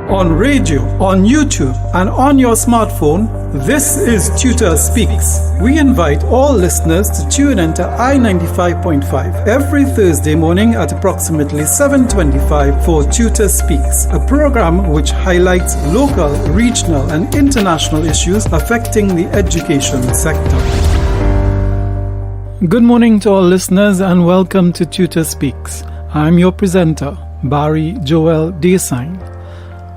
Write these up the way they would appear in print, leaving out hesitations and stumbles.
on radio, on YouTube, and on your smartphone. This is TTUTA Speaks. We invite all listeners to tune into I-95.5 every Thursday morning at approximately 7:25 for TTUTA Speaks, a program which highlights local, regional, and international issues affecting the education sector. Good morning to all listeners and welcome to TTUTA Speaks. I'm your presenter, Barry Joel Desaine.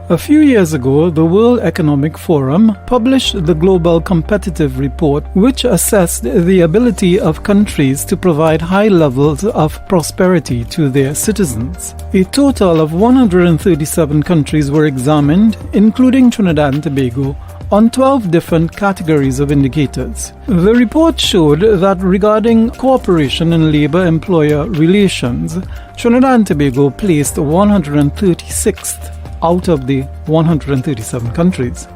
A few years ago, the World Economic Forum published the Global Competitiveness Report, which assessed the ability of countries to provide high levels of prosperity to their citizens. A total of 137 countries were examined, including Trinidad and Tobago, on 12 different categories of indicators. The report showed that regarding cooperation in labor-employer relations, Trinidad and Tobago placed 136th out of the 137 countries.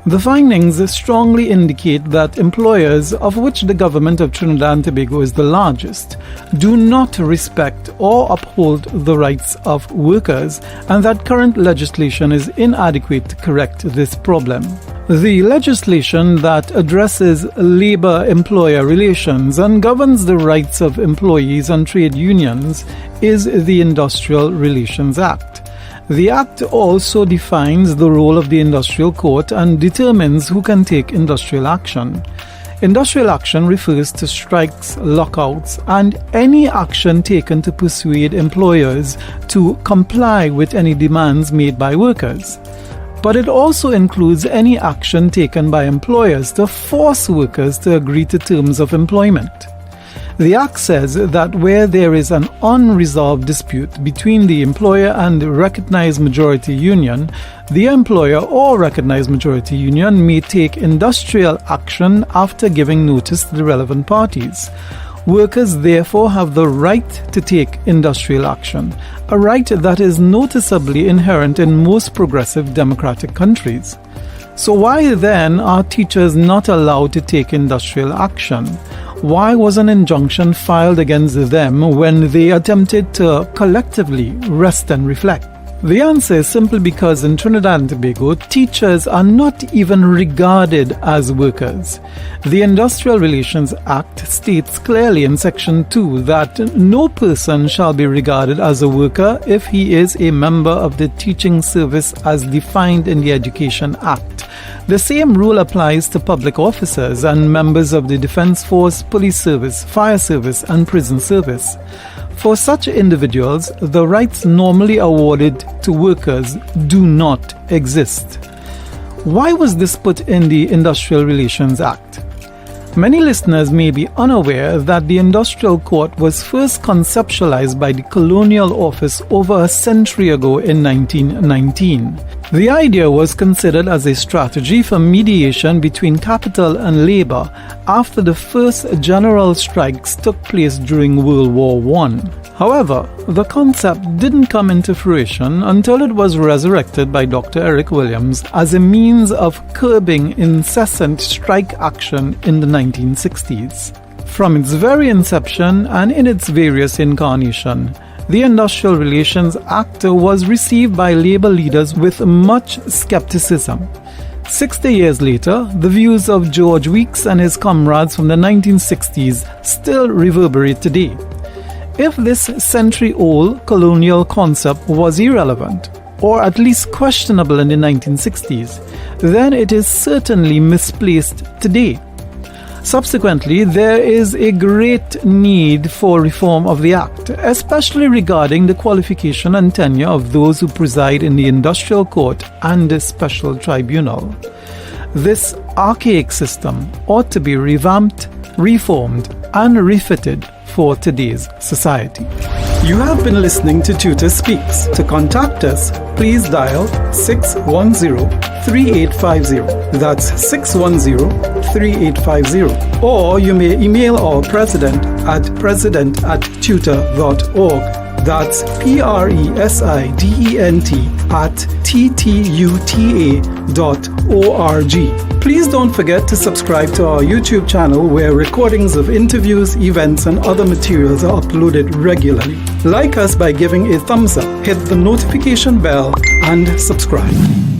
The findings strongly indicate that employers, of which the government of Trinidad and Tobago is the largest, do not respect or uphold the rights of workers, and that current legislation is inadequate to correct this problem. The legislation that addresses labor-employer relations and governs the rights of employees and trade unions is the Industrial Relations Act. The Act also defines the role of the industrial court and determines who can take industrial action. Industrial action refers to strikes, lockouts, and any action taken to persuade employers to comply with any demands made by workers. But it also includes any action taken by employers to force workers to agree to terms of employment. The Act says that where there is an unresolved dispute between the employer and the recognized majority union, the employer or recognized majority union may take industrial action after giving notice to the relevant parties. Workers therefore have the right to take industrial action, a right that is noticeably inherent in most progressive democratic countries. So why then are teachers not allowed to take industrial action? Why was an injunction filed against them when they attempted to collectively rest and reflect? The answer is simply because in Trinidad and Tobago, teachers are not even regarded as workers. The Industrial Relations Act states clearly in Section 2 that no person shall be regarded as a worker if he is a member of the teaching service as defined in the Education Act. The same rule applies to public officers and members of the Defense Force, Police Service, Fire Service, and Prison Service. For such individuals, the rights normally awarded to workers do not exist. Why was this put in the Industrial Relations Act? Many listeners may be unaware that the industrial court was first conceptualized by the Colonial Office over a century ago in 1919. The idea was considered as a strategy for mediation between capital and labor after the first general strikes took place during World War I. However, the concept didn't come into fruition until it was resurrected by Dr. Eric Williams as a means of curbing incessant strike action in the 1960s. From its very inception and in its various incarnations, the Industrial Relations Act was received by labor leaders with much skepticism. 60 years later, the views of George Weeks and his comrades from the 1960s still reverberate today. If this century-old colonial concept was irrelevant, or at least questionable in the 1960s, then it is certainly misplaced today. Subsequently, there is a great need for reform of the Act, especially regarding the qualification and tenure of those who preside in the Industrial Court and the Special Tribunal. This archaic system ought to be revamped, reformed, and refitted for today's society. You have been listening to TTUTA Speaks. To contact us, please dial 610-3850. That's 610-3850. Or you may email our president at president@tuta.org. That's president@ttuta.org. Please don't forget to subscribe to our YouTube channel where recordings of interviews, events, and other materials are uploaded regularly. Like us by giving a thumbs up, hit the notification bell, and subscribe.